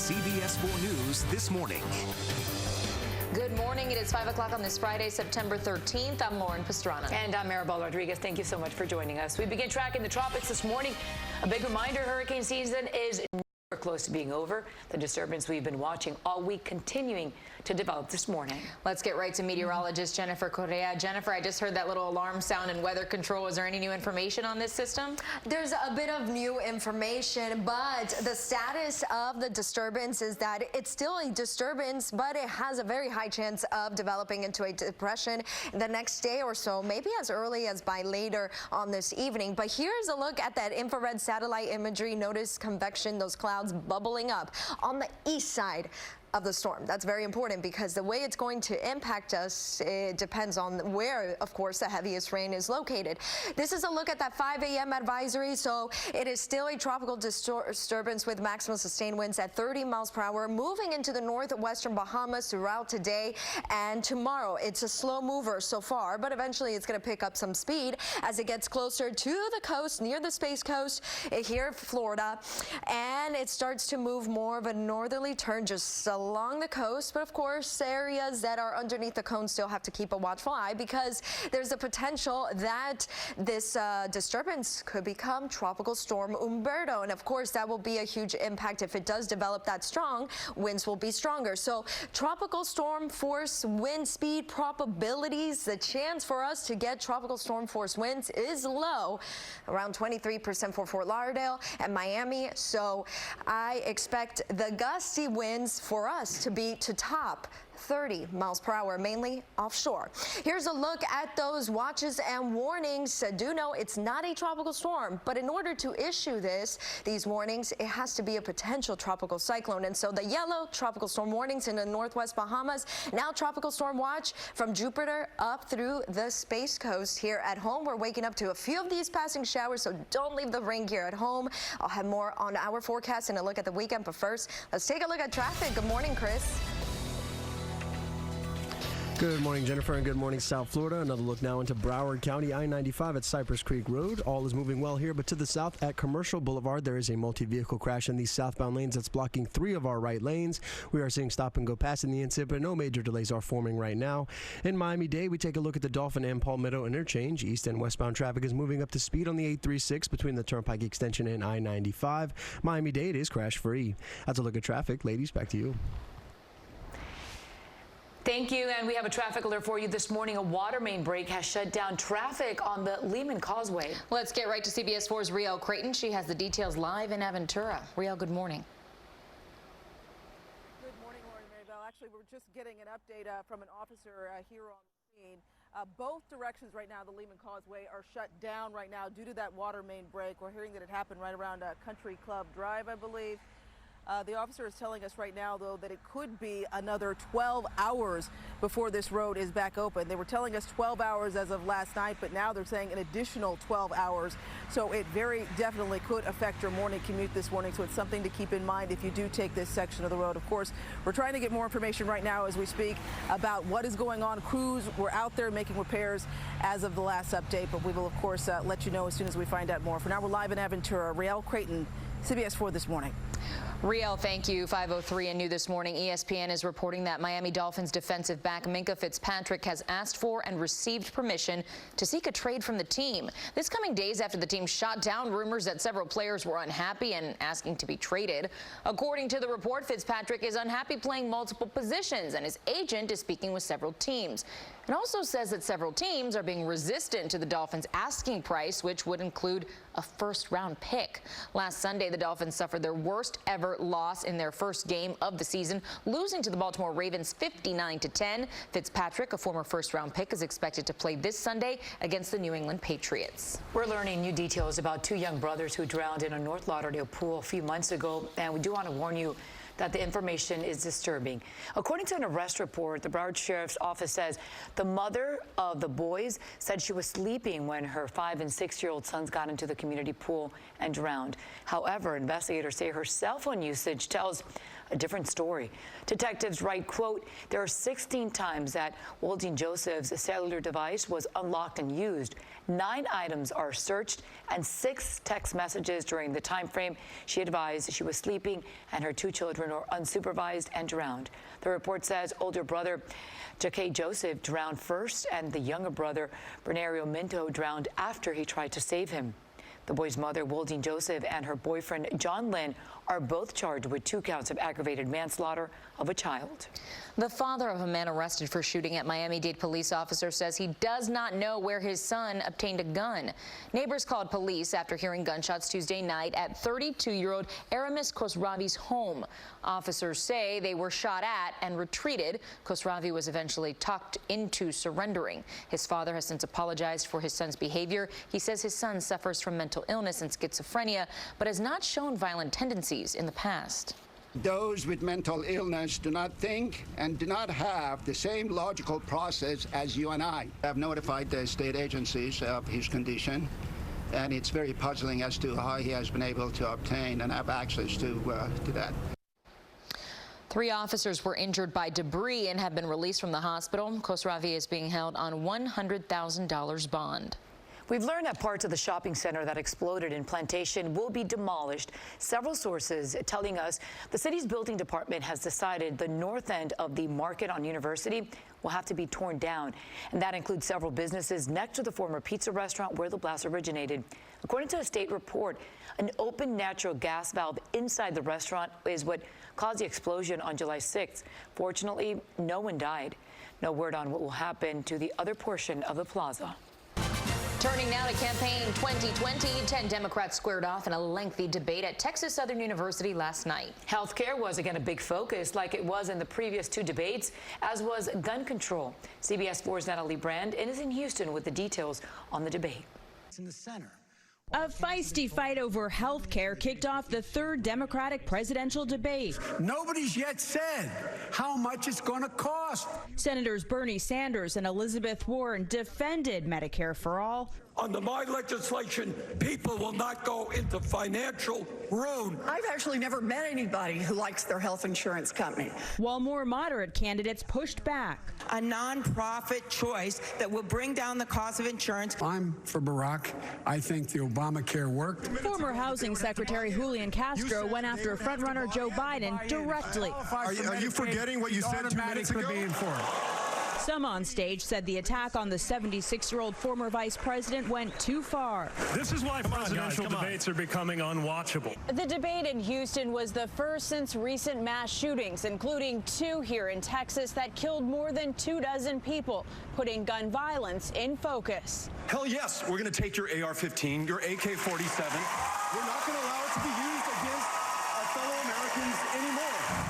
CBS4 News This Morning. Good morning. It is 5 o'clock on this Friday, September 13th. I'm Lauren Pastrana. And I'm Maribel Rodriguez. Thank you so much for joining us. We begin tracking the tropics this morning. A big reminder, hurricane season is close to being over. The disturbance we've been watching all week continuing to develop this morning. Let's get right to meteorologist Jennifer Correa. Jennifer, I just heard that little alarm sound in weather control. Is there any new information on this system? There's a bit of new information, but the status of the disturbance is that it's still a disturbance, but it has a very high chance of developing into a depression the next day or so, maybe as early as by later on this evening. But here's a look at that infrared satellite imagery. Notice convection, those clouds bubbling up on the east side of the storm. That's very important because the way it's going to impact us, it depends on where, of course, the heaviest rain is located. This is a look at that 5 a.m. advisory. So it is still a tropical disturbance with maximum sustained winds at 30 miles per hour, moving into the northwestern Bahamas throughout today and tomorrow. It's a slow mover so far, but eventually it's going to pick up some speed as it gets closer to the coast, near the Space Coast here in Florida, and it starts to move more of a northerly turn just along the coast. But of course, areas that are underneath the cone still have to keep a watchful eye because there's a potential that this disturbance could become Tropical Storm Humberto. And of course, that will be a huge impact if it does develop that strong. Winds will be stronger. So tropical storm force wind speed probabilities, the chance for us to get tropical storm force winds is low, around 23% for Fort Lauderdale and Miami. So I expect the gusty winds for us to be to top 30 miles per hour, mainly offshore. Here's a look at those watches and warnings. Do know it's not a tropical storm, but in order to issue these warnings, it has to be a potential tropical cyclone. And so the yellow tropical storm warnings in the northwest Bahamas, now tropical storm watch from Jupiter up through the Space Coast. Here at home, we're waking up to a few of these passing showers, so don't leave the ring here at home. I'll have more on our forecast and a look at the weekend, but first, let's take a look at traffic. Good morning, Chris. Good morning, Jennifer, and good morning, South Florida. Another look now into Broward County, I-95 at Cypress Creek Road. All is moving well here, but to the south at Commercial Boulevard, there is a multi-vehicle crash in these southbound lanes that's blocking 3 of our right lanes. We are seeing stop and go past in the incident, but no major delays are forming right now. In Miami-Dade, we take a look at the Dolphin and Palmetto interchange. East and westbound traffic is moving up to speed on the 836 between the Turnpike Extension and I-95. Miami-Dade is crash-free. That's a look at traffic. Ladies, back to you. Thank you, and we have a traffic alert for you this morning. A water main break has shut down traffic on the Lehman Causeway. Let's get right to CBS4's Riel Creighton. She has the details live in Aventura. Riel, good morning. Good morning, Lauren Maribel. Actually, we're just getting an update from an officer here on the scene. Both directions right now, the Lehman Causeway, are shut down right now due to that water main break. We're hearing that it happened right around Country Club Drive, I believe. The officer is telling us right now, though, that it could be another 12 hours before this road is back open. They were telling us 12 hours as of last night, but now they're saying an additional 12 hours. So it very definitely could affect your morning commute this morning. So it's something to keep in mind if you do take this section of the road. Of course, we're trying to get more information right now as we speak about what is going on. Crews were out there making repairs as of the last update, but we will, of course, let you know as soon as we find out more. For now, we're live in Aventura. Riel Creighton, CBS4 This Morning. Riel, thank you. 5:03 and new this morning. ESPN is reporting that Miami Dolphins defensive back Minkah Fitzpatrick has asked for and received permission to seek a trade from the team. This coming days after the team shot down rumors that several players were unhappy and asking to be traded. According to the report, Fitzpatrick is unhappy playing multiple positions, and his agent is speaking with several teams. It also says that several teams are being resistant to the Dolphins' asking price, which would include a first-round pick. Last Sunday, the Dolphins suffered their worst ever loss in their first game of the season, losing to the Baltimore Ravens 59-10. Fitzpatrick, a former first-round pick, is expected to play this Sunday against the New England Patriots. We're learning new details about 2 young brothers who drowned in a North Lauderdale pool a few months ago, and we do want to warn you that the information is disturbing. According to an arrest report, the Broward Sheriff's Office says the mother of the boys said she was sleeping when her 5- and 6-year-old sons got into the community pool and drowned. However, investigators say her cell phone usage tells a different story. Detectives write, quote, there are 16 times that Waldine Joseph's cellular device was unlocked and used. 9 items are searched and 6 text messages during the time frame she advised she was sleeping and her 2 children were unsupervised and drowned. The report says older brother Jake Joseph drowned first and the younger brother Bernario Minto drowned after he tried to save him. The boy's mother, Waldine Joseph, and her boyfriend, John Lynn, are both charged with 2 counts of aggravated manslaughter of a child. The father of a man arrested for shooting at Miami-Dade police officer says he does not know where his son obtained a gun. Neighbors called police after hearing gunshots Tuesday night at 32-year-old Aramis Khosravi's home. Officers say they were shot at and retreated. Khosravi was eventually talked into surrendering. His father has since apologized for his son's behavior. He says his son suffers from mental illness and schizophrenia, but has not shown violent tendencies in the past. Those with mental illness do not think and do not have the same logical process as you and I. I've notified the state agencies of his condition, and it's very puzzling as to how he has been able to obtain and have access to that. 3 officers were injured by debris and have been released from the hospital. Khosravi is being held on $100,000 bond. We've learned that parts of the shopping center that exploded in Plantation will be demolished. Several sources telling us the city's building department has decided the north end of the market on University will have to be torn down. And that includes several businesses next to the former pizza restaurant where the blast originated. According to a state report, an open natural gas valve inside the restaurant is what caused the explosion on July 6th. Fortunately, no one died. No word on what will happen to the other portion of the plaza. Turning now to campaign 2020, 10 Democrats squared off in a lengthy debate at Texas Southern University last night. Healthcare was again a big focus, like it was in the previous 2 debates, as was gun control. CBS4's Natalie Brand is in Houston with the details on the debate. It's in the center. A feisty fight over health care kicked off the 3rd Democratic presidential debate. Nobody's yet said how much it's going to cost. Senators Bernie Sanders and Elizabeth Warren defended Medicare for All. Under my legislation, people will not go into financial ruin. I've actually never met anybody who likes their health insurance company. While more moderate candidates pushed back. A nonprofit choice that will bring down the cost of insurance. I'm for Barack. I think the Obamacare worked. Former Housing Secretary Julian Castro went after frontrunner Joe Biden directly. Are you forgetting what you said 2 minutes ago? Some on stage said the attack on the 76-year-old former vice president went too far. This is why presidential debates are becoming unwatchable. The debate in Houston was the first since recent mass shootings, including 2 here in Texas that killed more than 24 people, putting gun violence in focus. Hell yes, we're going to take your AR-15, your AK-47. We're not going to allow it to be used against our fellow Americans anymore.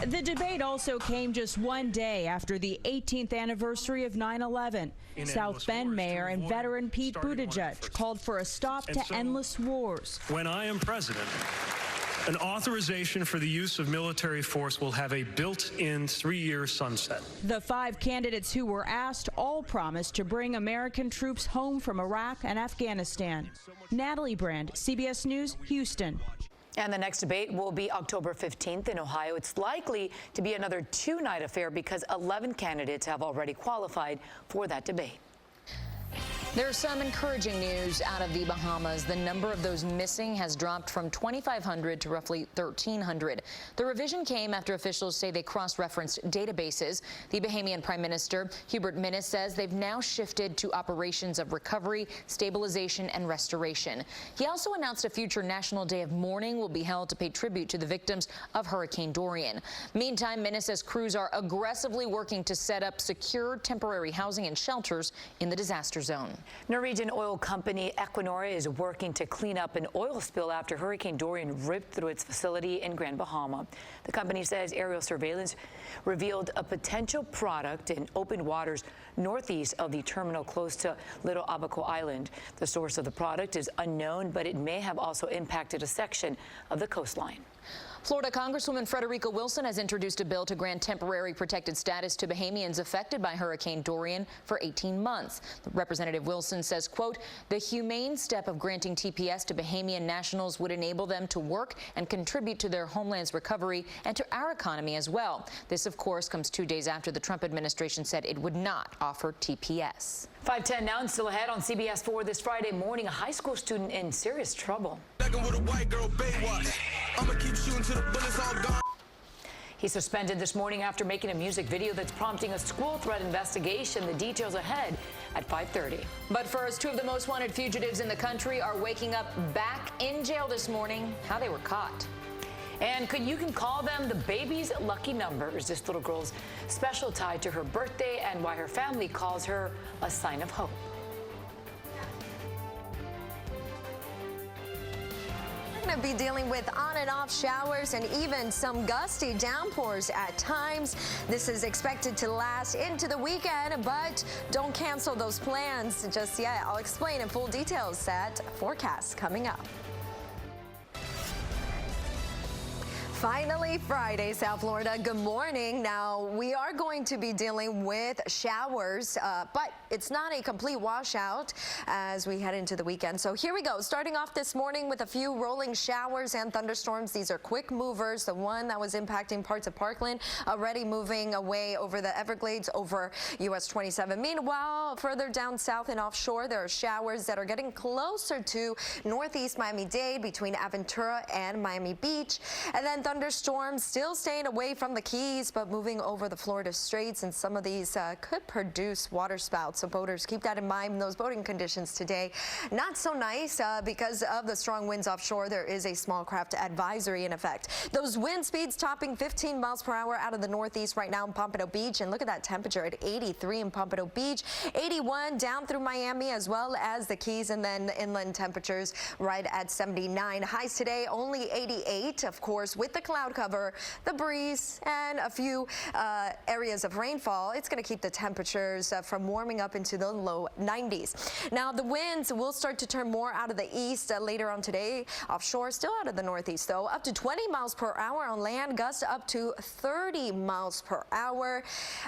The debate also came just 1 day after the 18th anniversary of 9/11. South Bend Mayor and veteran Pete Buttigieg called for a stop to endless wars. When I am president, an authorization for the use of military force will have a built-in 3-year sunset. The 5 candidates who were asked all promised to bring American troops home from Iraq and Afghanistan. Natalie Brand, CBS News, Houston. And the next debate will be October 15th in Ohio. It's likely to be another 2-night affair because 11 candidates have already qualified for that debate. There's some encouraging news out of the Bahamas. The number of those missing has dropped from 2,500 to roughly 1,300. The revision came after officials say they cross-referenced databases. The Bahamian Prime Minister, Hubert Minnis, says they've now shifted to operations of recovery, stabilization, and restoration. He also announced a future National Day of Mourning will be held to pay tribute to the victims of Hurricane Dorian. Meantime, Minnis says crews are aggressively working to set up secure temporary housing and shelters in the disaster zone. Norwegian oil company Equinor is working to clean up an oil spill after Hurricane Dorian ripped through its facility in Grand Bahama. The company says aerial surveillance revealed a potential product in open waters northeast of the terminal close to Little Abaco Island. The source of the product is unknown, but it may have also impacted a section of the coastline. Florida Congresswoman Frederica Wilson has introduced a bill to grant temporary protected status to Bahamians affected by Hurricane Dorian for 18 months. Representative Wilson says, quote, the humane step of granting TPS to Bahamian nationals would enable them to work and contribute to their homeland's recovery and to our economy as well. This, of course, comes 2 days after the Trump administration said it would not offer TPS. 5:10 now and still ahead on CBS4 this Friday morning. A high school student in serious trouble. He's suspended this morning after making a music video that's prompting a school threat investigation. The details ahead at 5:30. But first, two of the most wanted fugitives in the country are waking up back in jail this morning. How they were caught. And you can call them the baby's lucky numbers. This little girl's special tied to her birthday and why her family calls her a sign of hope. We're going to be dealing with on and off showers and even some gusty downpours at times. This is expected to last into the weekend, but don't cancel those plans just yet. I'll explain in full details that forecast coming up. Finally, Friday, South Florida. Good morning. Now, we are going to be dealing with showers, but it's not a complete washout as we head into the weekend. So here we go. Starting off this morning with a few rolling showers and thunderstorms. These are quick movers. The one that was impacting parts of Parkland already moving away over the Everglades over US 27. Meanwhile, further down south and offshore, there are showers that are getting closer to northeast Miami-Dade between Aventura and Miami Beach. And then thunderstorms still staying away from the Keys, but moving over the Florida Straits, and some of these could produce water spouts. So boaters, keep that in mind. Those boating conditions today, not so nice because of the strong winds offshore. There is a small craft advisory in effect. Those wind speeds topping 15 miles per hour out of the northeast right now in Pompano Beach. And look at that temperature at 83 in Pompano Beach, 81 down through Miami as well as the Keys, and then inland temperatures right at 79. Highs today only 88, of course, with the cloud cover, the breeze, and a few areas of rainfall. It's going to keep the temperatures from warming up into the low 90s. Now, the winds will start to turn more out of the east later on today. Offshore, still out of the northeast, though. Up to 20 miles per hour on land, gusts up to 30 miles per hour.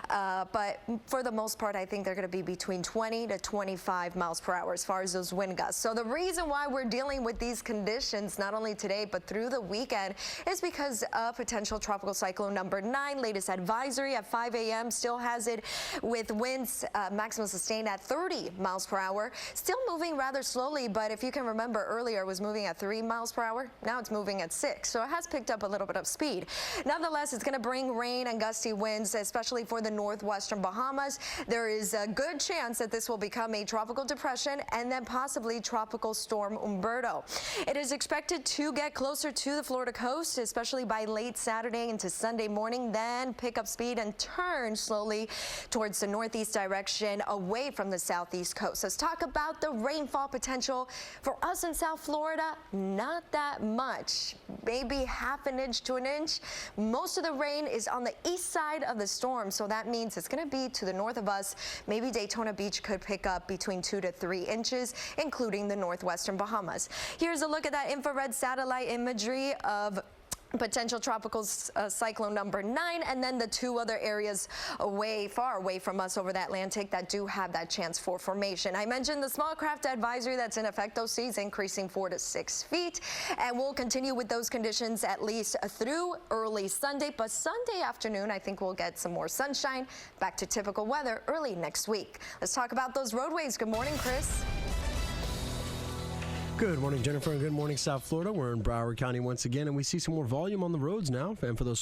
But for the most part, I think they're going to be between 20 to 25 miles per hour as far as those wind gusts. So the reason why we're dealing with these conditions, not only today, but through the weekend, is because of potential tropical cyclone number 9. Latest advisory at 5 a.m. still has it with winds maximum sustained at 30 miles per hour. Still moving rather slowly, but if you can remember earlier, it was moving at 3 miles per hour. Now it's moving at 6, so it has picked up a little bit of speed. Nonetheless, it's going to bring rain and gusty winds, especially for the northwestern Bahamas. There is a good chance that this will become a tropical depression and then possibly tropical storm Umberto. It is expected to get closer to the Florida coast, especially by late Saturday into Sunday morning, then pick up speed and turn slowly towards the northeast direction away from the southeast coast. Let's talk about the rainfall potential for us in South Florida. Not that much, maybe half an inch to an inch. Most of the rain is on the east side of the storm, so that means it's going to be to the north of us. Maybe Daytona Beach could pick up between 2 to 3 inches, including the northwestern Bahamas. Here's a look at that infrared satellite imagery of potential tropical cyclone number 9, and then the 2 other areas far away from us over the Atlantic that do have that chance for formation. I mentioned the small craft advisory that's in effect. Those seas increasing 4 to 6 feet, and we'll continue with those conditions at least through early Sunday. But Sunday afternoon, I think we'll get some more sunshine, back to typical weather early next week. Let's talk about those roadways. Good morning, Chris. Good morning, Jennifer, and good morning, South Florida. We're in Broward County once again, and we see some more volume on the roads now. And for those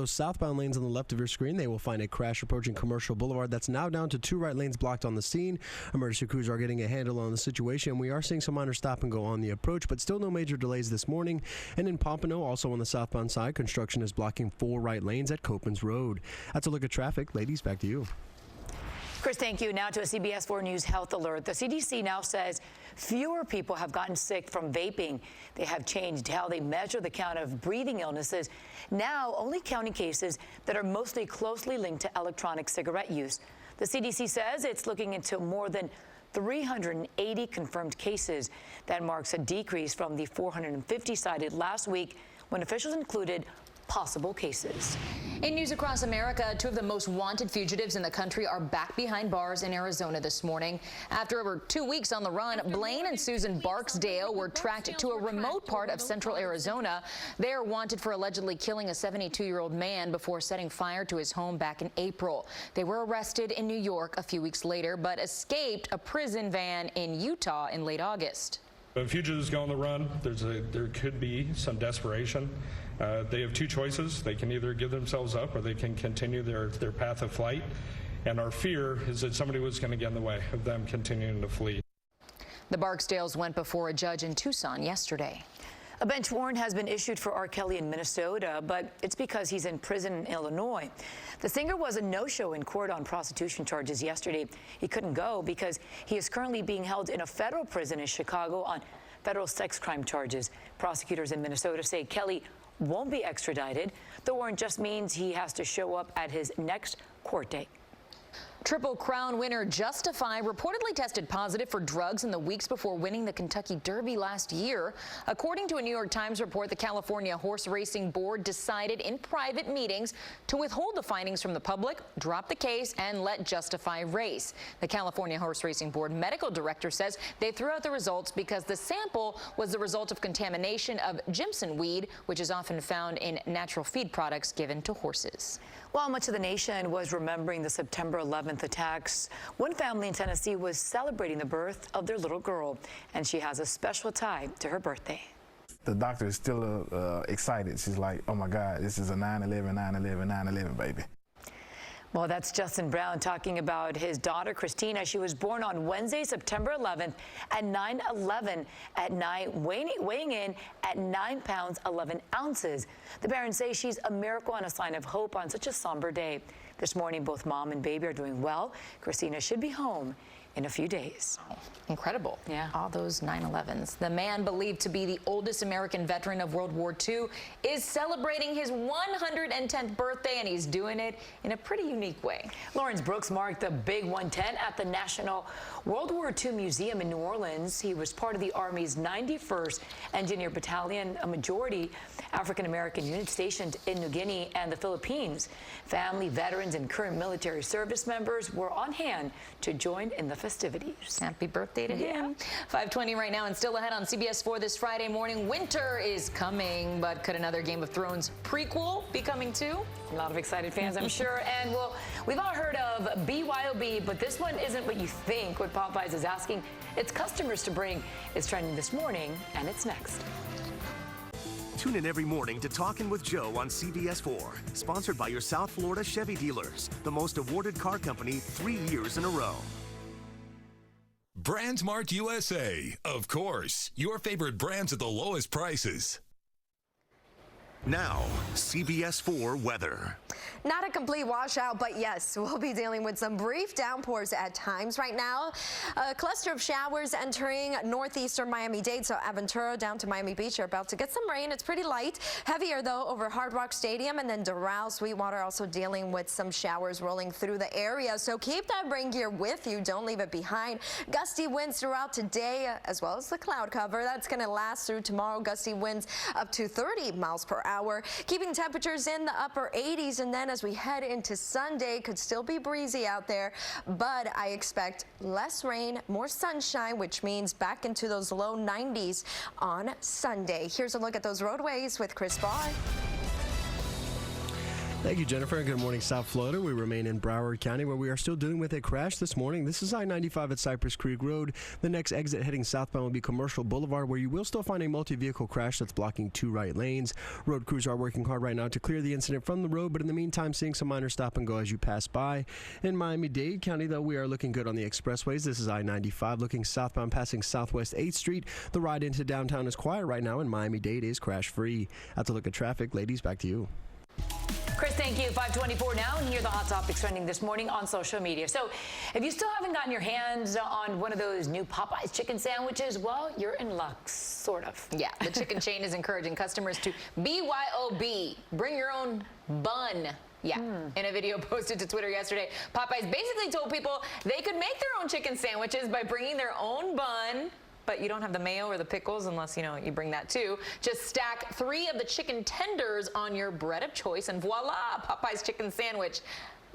southbound lanes on the left of your screen, they will find a crash approaching Commercial Boulevard. That's now down to 2 right lanes blocked on the scene. Emergency crews are getting a handle on the situation. We are seeing some minor stop and go on the approach, but still no major delays this morning. And in Pompano, also on the southbound side, construction is blocking 4 right lanes at Copans Road. That's a look at traffic. Ladies, back to you. Chris, thank you. Now to a CBS4 News health alert. The CDC now says fewer people have gotten sick from vaping. They have changed how they measure the count of breathing illnesses, now only counting cases that are mostly closely linked to electronic cigarette use. The CDC says it's looking into more than 380 confirmed cases. That marks a decrease from the 450 cited last week when officials included possible cases. In news across America, two of the most wanted fugitives in the country are back behind bars in Arizona this morning. After over 2 weeks on the run, Blaine and Susan Barksdale were tracked to a remote part of central Arizona. They are wanted for allegedly killing a 72-year-old man before setting fire to his home back in April. They were arrested in New York a few weeks later, but escaped a prison van in Utah in late August. When fugitives go on the run, there could be some desperation. They have two choices. They can either give themselves up or they can continue their path of flight. And our fear is that somebody was going to get in the way of them continuing to flee. The Barksdales went before a judge in Tucson yesterday. A bench warrant has been issued for R. Kelly in Minnesota, but it's because he's in prison in Illinois. The singer was a no-show in court on prostitution charges yesterday. He couldn't go because he is currently being held in a federal prison in Chicago on federal sex crime charges. Prosecutors in Minnesota say Kelly won't be extradited. The warrant just means he has to show up at his next court date. Triple Crown winner Justify reportedly tested positive for drugs in the weeks before winning the Kentucky Derby last year. According to a New York Times report, the California Horse Racing Board decided in private meetings to withhold the findings from the public, drop the case, and let Justify race. The California Horse Racing Board medical director says they threw out the results because the sample was the result of contamination of Jimson weed, which is often found in natural feed products given to horses. While much of the nation was remembering the September 11th attacks, one family in Tennessee was celebrating the birth of their little girl, and she has a special tie to her birthday. The doctor is still excited. She's like, oh my God, this is a 9/11, 9/11, 9/11 baby. Well, that's Justin Brown talking about his daughter, Christina. She was born on Wednesday, September 11th at 9/11 at night, weighing in at 9 pounds, 11 ounces. The parents say she's a miracle and a sign of hope on such a somber day. This morning, both mom and baby are doing well. Christina should be home in a few days. Incredible. Yeah. All those 9/11s. The man believed to be the oldest American veteran of World War II is celebrating his 110th birthday, and he's doing it in a pretty unique way. Lawrence Brooks marked the big 110 at the National World War II Museum in New Orleans. He was part of the Army's 91st Engineer Battalion, a majority African-American unit stationed in New Guinea and the Philippines. Family, veterans, and current military service members were on hand to join in the festivities. Happy birthday to him. 5:20 right now, and still ahead on CBS4 this Friday morning. Winter is coming, but could another Game of Thrones prequel be coming too? A lot of excited fans, I'm sure. And well, we've all heard of BYOB, but this one isn't what you think. What Popeyes is asking its customers to bring is trending this morning, and it's next. Tune in every morning to Talkin' with Joe on CBS4, sponsored by your South Florida Chevy dealers, the most awarded car company 3 years in a row. BrandSmart USA, of course, your favorite brands at the lowest prices. Now, CBS4 weather. Not a complete washout, but yes, we'll be dealing with some brief downpours at times right now. A cluster of showers entering northeastern Miami-Dade, so Aventura down to Miami Beach are about to get some rain. It's pretty light. Heavier, though, over Hard Rock Stadium, and then Doral, Sweetwater also dealing with some showers rolling through the area. So keep that rain gear with you. Don't leave it behind. Gusty winds throughout today, as well as the cloud cover. That's going to last through tomorrow. Gusty winds up to 30 miles per hour, keeping temperatures in the upper 80s, and then as we head into Sunday, could still be breezy out there, but I expect less rain, more sunshine, which means back into those low 90s on Sunday. Here's a look at those roadways with Chris Barr. Thank you, Jennifer. Good morning, South Florida. We remain in Broward County, where we are still dealing with a crash this morning. This is I-95 at Cypress Creek Road. The next exit heading southbound will be Commercial Boulevard, where you will still find a multi-vehicle crash that's blocking 2 right lanes. Road crews are working hard right now to clear the incident from the road, but in the meantime, seeing some minor stop and go as you pass by. In Miami-Dade County, though, we are looking good on the expressways. This is I-95 looking southbound, passing Southwest 8th Street. The ride into downtown is quiet right now, and Miami-Dade is crash-free. That's a look at traffic. Ladies, back to you. Chris, thank you. 5:24 now, and here are the hot topics trending this morning on social media. So if you still haven't gotten your hands on one of those new Popeyes chicken sandwiches, well, you're in luck, sort of. Yeah, the chicken chain is encouraging customers to BYOB, bring your own bun. Yeah, in a video posted to Twitter yesterday, Popeyes basically told people they could make their own chicken sandwiches by bringing their own bun but you don't have the mayo or the pickles unless, you know, you bring that too. Just stack 3 of the chicken tenders on your bread of choice and voila, Popeye's chicken sandwich.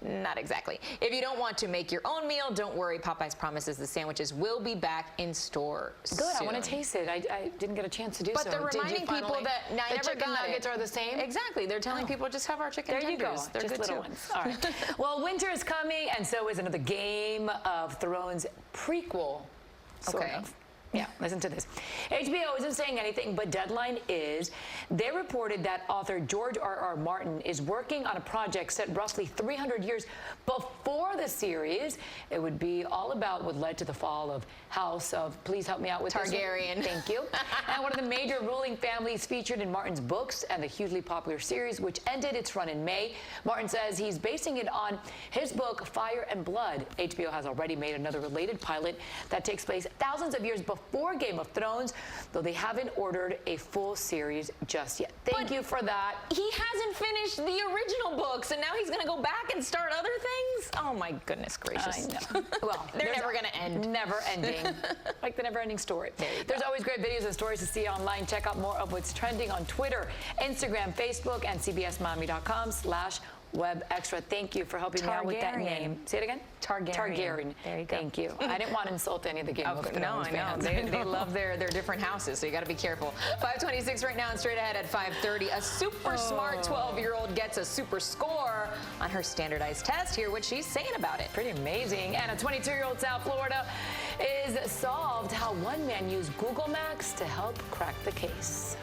Not exactly. If you don't want to make your own meal, don't worry. Popeyes promises the sandwiches will be back in store soon. Good. I want to taste it. I didn't get a chance to do so. But they're reminding people that the chicken nuggets are the same? Exactly. They're telling people just have our chicken tenders. There you go. They're just good little too. ones. All right. Well, winter is coming, and so is another Game of Thrones prequel, sort of. Yeah, listen to this. HBO isn't saying anything, but Deadline is. They reported that author George R.R. Martin is working on a project set roughly 300 years before the series. It would be all about what led to the fall of House of, please help me out with Targaryen. This one. Thank you. And one of the major ruling families featured in Martin's books and the hugely popular series, which ended its run in May. Martin says he's basing it on his book, Fire and Blood. HBO has already made another related pilot that takes place thousands of years before Game of Thrones, though they haven't ordered a full series just yet. Thank you for that. He hasn't finished the original books, and now he's going to go back and start other things? Oh, my goodness gracious. I know. Well, they're never going to end. Never ending. Like the never-ending story. There's always great videos and stories to see online. Check out more of what's trending on Twitter, Instagram, Facebook, and cbsmiami.com/Web Extra. Thank you for helping me out with that name. Say it again? Targaryen. There you go. Thank you. I didn't want to insult any of the Game of Thrones fans. No, I know. They love their different houses, so you got to be careful. 5:26 right now, and straight ahead at 5:30, a super smart 12-year-old gets a super score on her standardized test. Hear what she's saying about it. Pretty amazing. And a 22-year-old South Florida is solved how one man used Google Maps to help crack the case.